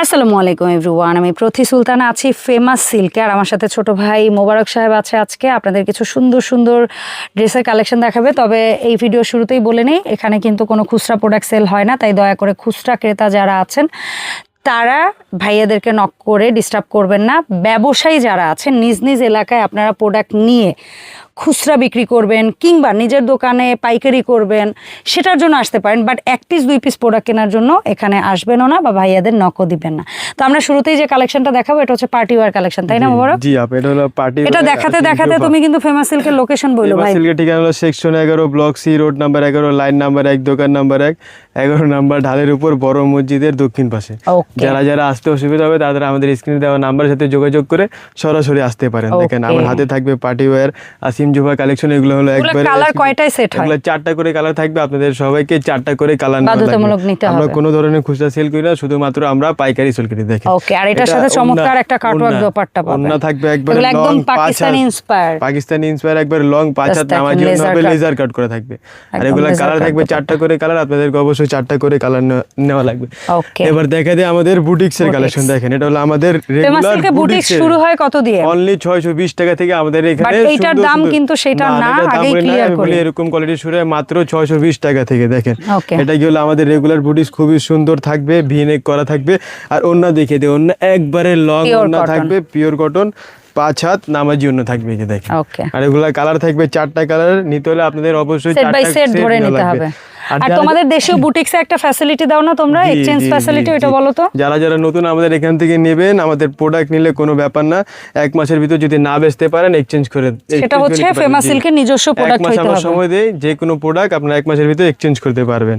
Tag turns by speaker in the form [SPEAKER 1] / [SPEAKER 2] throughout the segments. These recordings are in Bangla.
[SPEAKER 1] আসসালামু আলাইকুম এভরিওয়ান, আমি প্রথি সুলতানা আছি ফেমাস সিল্কে। আর আমার সাথে ছোট ভাই মোবারক সাহেব আছে। আজকে আপনাদের কিছু সুন্দর সুন্দর ড্রেসের কালেকশন দেখাবে। তবে এই ভিডিও শুরুতেই বলে নেই, এখানে কিন্তু কোনো খুচরা প্রোডাক্ট সেল হয় না, তাই দয়া করে খুচরা ক্রেতা যারা আছেন তারা ভাইয়াদেরকে নক করে ডিস্টার্ব করবেন না। ব্যবসায়ী যারা আছেন নিজ নিজ এলাকায় আপনারা প্রোডাক্ট নিয়ে খুচরা বিক্রি করবেন কিংবা নিজের দোকানে পাইকারি করবেন, সেটার জন্য আসতে পারেন। বাট এক পিস দুই পিস প্রোডাক্ট কেনার জন্য এখানে আসবেনও না বা ভাইয়াদের নকও দিবেন না। তো আমরা শুরুতেই যে কালেকশনটা দেখাবো এটা হচ্ছে পার্টি ওয়্যার কালেকশন, তাই না মোবারক?
[SPEAKER 2] জি আপু, এটা হলো পার্টি।
[SPEAKER 1] এটা দেখাতে দেখাতে তুমি কিন্তু ফেমাস সিল্কের লোকেশন বললো ভাই।
[SPEAKER 2] সিল্কের ঠিকানা হলো section 11, block C, road number 11, line number 1, দোকান নাম্বার 1, 11 নাম্বার ঢালের উপর, বড় মসজিদের দক্ষিণ পাশে। যারা যারা আসতে অসুবিধা হবে তারা আমাদের স্ক্রিনে দেওয়া নাম্বারের সাথে যোগাযোগ করে সরাসরি আসতে পারেন। দেখেন আমার হাতে থাকবে পার্টি ওয়্যার আসিম জুফা কালেকশন। এগুলো হলো একবারে
[SPEAKER 1] কালার কয়টায় সেট হয়?
[SPEAKER 2] এগুলো 4টা করে কালার থাকবে। আপনাদের সবাইকে 4টা করে কালার নিতে হবে। আমরা কোনো ধরনের খুচরা সেল করি না, শুধুমাত্র আমরা পাইকারি সেল করি। দেখেন
[SPEAKER 1] ওকে, আর এটার সাথে চমৎকার একটা কাটওয়ার্ক দোপাট্টা পাবেন।
[SPEAKER 2] ওন্না থাকবে একবারে
[SPEAKER 1] একদম পাকিস্তানি ইন্সপায়ার
[SPEAKER 2] একবার লং 5 হাত নামাজি হবে, লেজার কাট করা থাকবে। আর এগুলা কালার থাকবে 4টা করে কালার। আপনাদেরকে অবশ্যই 4টা করে কালার নেওয়া লাগবে। এবার দেখা দেয় আমাদের বুটিক্সের কালেকশন। দেখেন এটা হলো আমাদের রেগুলার বুটিক্স।
[SPEAKER 1] শুরু হয় কত দিয়ে?
[SPEAKER 2] অনলি 620 টাকা থেকে আমাদের এখানে।
[SPEAKER 1] বাট এটার দাম কিন্তু সেটা না, আগে ক্লিয়ার করি।
[SPEAKER 2] এরকম কোয়ালিটি শুরু হয় মাত্র 620 টাকা থেকে। দেখেন এটা কি হলো আমাদের রেগুলার বুটিক্স, খুবই সুন্দর থাকবে, ভি-নেক করা থাকবে। আর ওন্না দেখিয়ে দেয়, ওন্না একবারে লং ওন্না থাকবে, পিওর কটন, 5 হাত নামাজি ওন্না থাকবে। এই যে দেখেন। আর এগুলা কালার থাকবে 4টা কালার। নিতে হলে আপনাদের অবশ্যই 4টা সেট
[SPEAKER 1] ধরে নিতে হবে। আর তোমাদের দেশীয় বুটিক্সে একটা ফ্যাসিলিটি দাও না তোমরা, এক্সচেঞ্জ ফ্যাসিলিটি, এটা বলো তো।
[SPEAKER 2] যারা যারা নতুন আমাদের এখান থেকে নেবেন, আমাদের প্রোডাক্ট নিলে কোনো ব্যাপার না, 1 মাসের ভিতর যদি না বেচতে পারেন এক্সচেঞ্জ করে,
[SPEAKER 1] সেটা হচ্ছে ফেমাস সিল্কের নিজস্ব প্রোডাক্ট হইতে হবে।
[SPEAKER 2] সময় দেই, যে কোনো প্রোডাক্ট আপনারা 1 মাসের ভিতর এক্সচেঞ্জ করতে পারবেন।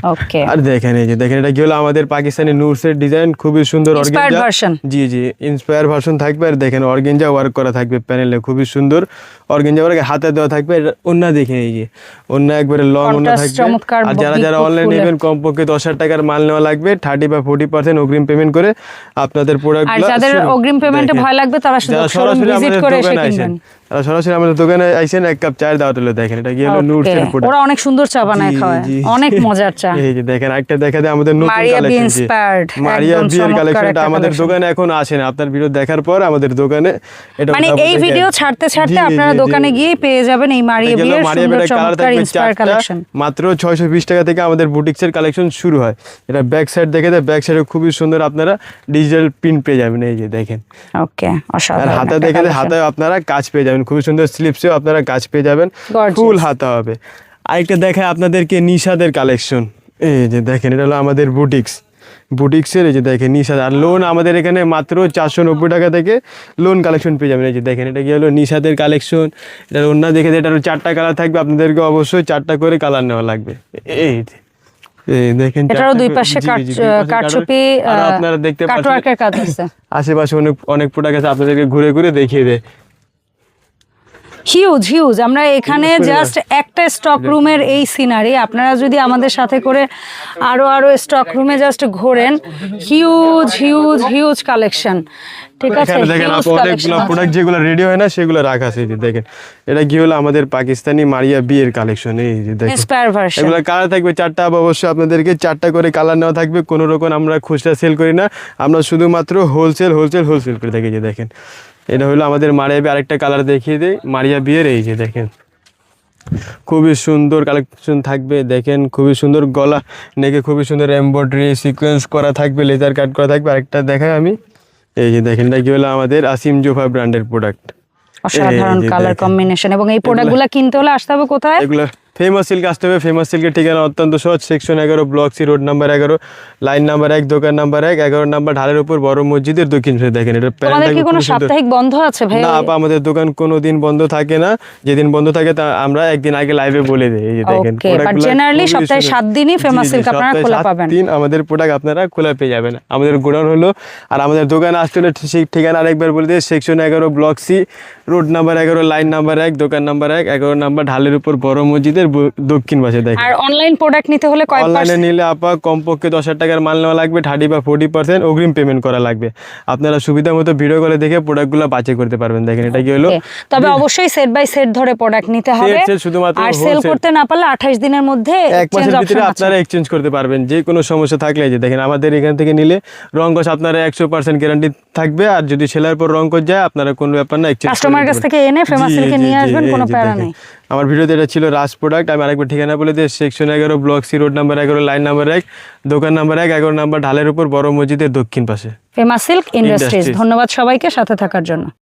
[SPEAKER 2] আর দেখেন এই যে দেখেন, এটা কি হলো আমাদের পাকিস্তানি নুরসের ডিজাইন, খুবই সুন্দর অর্গানজা। জি ইন্সপায়ার ভার্সন থাকবে। আর দেখেন অর্গানজা ওয়ার্ক করা থাকবে প্যানেলে, খুবই সুন্দর অর্গানজা ওয়ার্ক, হাতে দেওয়া থাকবে। ওন্না দেখেন এই যে ওন্না একবারে লং ওন্না থাকবে। আর যারা যারা অনলাইন নেবেন কমপক্ষে 10,000 টাকার মাল নেওয়া লাগবে। 30 বা 40% অগ্রিম পেমেন্ট করে আপনাদের প্রোডাক্টগুলো।
[SPEAKER 1] আর যাদের অগ্রিম পেমেন্টে ভয় লাগবে তারা শুধু শোরুম ভিজিট করে এসে কিনবেন।
[SPEAKER 2] সরাসরি আমাদের দোকানে আইছেন, 1 কাপ চা দাও তুলে। দেখেন এটা কি হলো নুরসের প্রোডাক্ট।
[SPEAKER 1] ওরা অনেক সুন্দর চা বানায়, খাওয়ায় অনেক মজার চা।
[SPEAKER 2] এই যে দেখেন একটা দেখা দেয় আমাদের নতুন কালেকশন, মারিয়া বিয়ের কালেকশনটা আমাদের দোকানে এখন আসে না। আপনার ভিডিও দেখার পর আমাদের দোকানে এটা
[SPEAKER 1] মানে এই ভিডিও ছাড়তে ছাড়তে আপনারা দোকানে গিয়ে পেয়ে যাবেন এই মারিয়া বিয়ের সুন্দর চমৎকার ইন্সপায়ার কালেকশন।
[SPEAKER 2] মাত্র 620 টাকা থেকে আমাদের বুটিক্সের কালেকশন শুরু হয়। এটা ব্যাক সাইড দেখে দেয়, ব্যাক সাইডে খুবই সুন্দর আপনারা ডিজিটাল প্রিন্ট পেয়ে যাবেন। এই যে দেখেন।
[SPEAKER 1] ওকে, অসাধারণ।
[SPEAKER 2] আর হাতে দেখে দেয়, হাতে আপনারা কাজ পেয়ে যাবেন, খুবই সুন্দর স্লিপসেও আপনারা কাজ পেয়ে যাবেন, ফুল হাতা হবে। আরেকটা দেখায় আপনাদেরকে নিশাদের কালেকশন। এই যে দেখেন এটা হলো আমাদের বুটিক্সের। এই যে দেখেন নিশাদ। আর লোন আমাদের এখানে মাত্র 490 টাকা থেকে লোন কালেকশন পেয়ে যাবেন। এই যে দেখেন এটা কি হলো নিশাদের কালেকশন। এটা ওন্না দেখে এটা 4টা কালার থাকবে। আপনাদেরকে অবশ্যই 4টা করে কালার নেওয়া লাগবে। এই দেখেন
[SPEAKER 1] এটারও দুই পাশে কাটছুপি,
[SPEAKER 2] আপনারা দেখতে পাচ্ছেন
[SPEAKER 1] কাটওয়ার্কের কাজ আছে।
[SPEAKER 2] আশেপাশে অনেক প্রোডাক্ট আছে, আপনাদেরকে ঘুরে ঘুরে দেখিয়ে দেয়।
[SPEAKER 1] হিউজ। আমরা এখানে জাস্ট একটা স্টক রুমের এই সিনারি। আপনারা যদি আমাদের সাথে করে আরো স্টক রুমে জাস্ট ঘোরেন, হিউজ কালেকশন। ঠিক আছে,
[SPEAKER 2] দেখেন অনেকগুলো প্রোডাক্ট যেগুলো রেডি হয় না সেগুলো রাখা আছে। এই যে দেখেন এটা কি হলো আমাদের পাকিস্তানি মারিয়া বিয়ের কালেকশন। এই যে দেখেন
[SPEAKER 1] ইন্সপায়ার ভার্সন।
[SPEAKER 2] এগুলো কালার থাকবে 4টা। অবশ্যই আপনাদেরকে 4টা করে কালার নেওয়া থাকবে। কোনো রকম আমরা খুচরা সেল করি না, আমরা শুধুমাত্র হোলসেল করে থাকি। যে দেখেন এটা হলো আমাদের মারিয়া বিয়ে। আরেকটা কালার দেখিয়ে দেয় মারিয়া বিয়ের। এই যে দেখেন খুবই সুন্দর কালেকশন থাকবে। দেখেন খুবই সুন্দর গলা নেকে খুবই সুন্দর এমব্রয়ডারি সিকোয়েন্স করা থাকবে, লেজার কাট করা থাকবে। আরেকটা দেখাই আমি। এই যে দেখেন এটা কি হলো আমাদের আসিম জোফা ব্র্যান্ডের প্রোডাক্ট।
[SPEAKER 1] অসাধারণ কালার কম্বিনেশন। এবং এই প্রোডাক্টগুলো কিনতে হলে আসতে হবে কোথায়?
[SPEAKER 2] এগুলো ফেমাস সিল্ক আসতে হবে। ফেমাস সিল্কের ঠিকানা অত্যন্ত সহজ, section 11, block C, road number 11, line number 1, দোকান নাম্বার 1, 11 নাম্বার ঢালের উপর, বড় মসজিদের দক্ষিণ পাশে। দেখেন এটা
[SPEAKER 1] তোমাদের কি কোনো সাপ্তাহিক বন্ধ আছে ভাই?
[SPEAKER 2] না আপা, আমাদের দোকান কোনোদিন বন্ধ থাকে না। যেদিন বন্ধ থাকে তা আমরা একদিন আগে লাইভে বলে দেই। এই যে দেখেন
[SPEAKER 1] বাট জেনারেলি সপ্তাহে 7 দিনই ফেমাস সিল্ক আপনারা খোলা পাবেন।
[SPEAKER 2] 7 দিন আমাদের প্রোডাক্ট আপনারা খোলা পেয়ে যাবেন। আমাদের গোডাউন হলো, আর আমাদের দোকানে আসতে হলে সেই ঠিকানা আরেকবার বলে দিই, section 11, block C, road number 11, line number 1, দোকান নাম্বার 1, 11 নাম্বার ঢালের উপর, বড় মসজিদের মসজিদের দক্ষিণ পাশে দেখেন।
[SPEAKER 1] আর অনলাইন প্রোডাক্ট নিতে হলে কয়
[SPEAKER 2] অনলাইনে নিলে আপা কমপক্ষে 10,000 টাকার মাল নেওয়া লাগবে, 30 বা 40% অগ্রিম পেমেন্ট করা লাগবে। আপনারা সুবিধা মতো ভিডিও করে দেখে প্রোডাক্টগুলো বাছাই করতে পারবেন। দেখেন এটা কি হলো,
[SPEAKER 1] তবে অবশ্যই সেট বাই সেট ধরে প্রোডাক্ট নিতে হবে।
[SPEAKER 2] শুধুমাত্র
[SPEAKER 1] আর সেল করতে না পারলে 28 দিনের মধ্যে
[SPEAKER 2] এক মাসের ভিতরে আপনারা এক্সচেঞ্জ করতে পারবেন। যে কোনো সমস্যা থাকলে এই যে দেখেন আমাদের এখান থেকে নিলে রং কস আপনারা 100% গ্যারান্টি থাকবে। আর যদি সেলার পর রং কস যায় আপনারা কোনো ব্যাপার না, এক্সচেঞ্জ
[SPEAKER 1] কাস্টমার কাছ থেকে এনে ফেমাস সিল্কে নিয়ে আসবেন, কোনো প্যারা নেই।
[SPEAKER 2] আমার ভিডিওতে এটা ছিল রাজ প্রোডাক্ট। আমি আরেকবার ঠিকানা বলে দিই, section 11 block C road number 11 line number 1 দোকান নাম্বার 1 11 নাম্বার ঢালের উপর বড় মসজিদের দক্ষিণ পাশে
[SPEAKER 1] ফেমাস সিল্ক ইন্ডাস্ট্রিজ। ধন্যবাদ সবাইকে সাথে থাকার জন্য।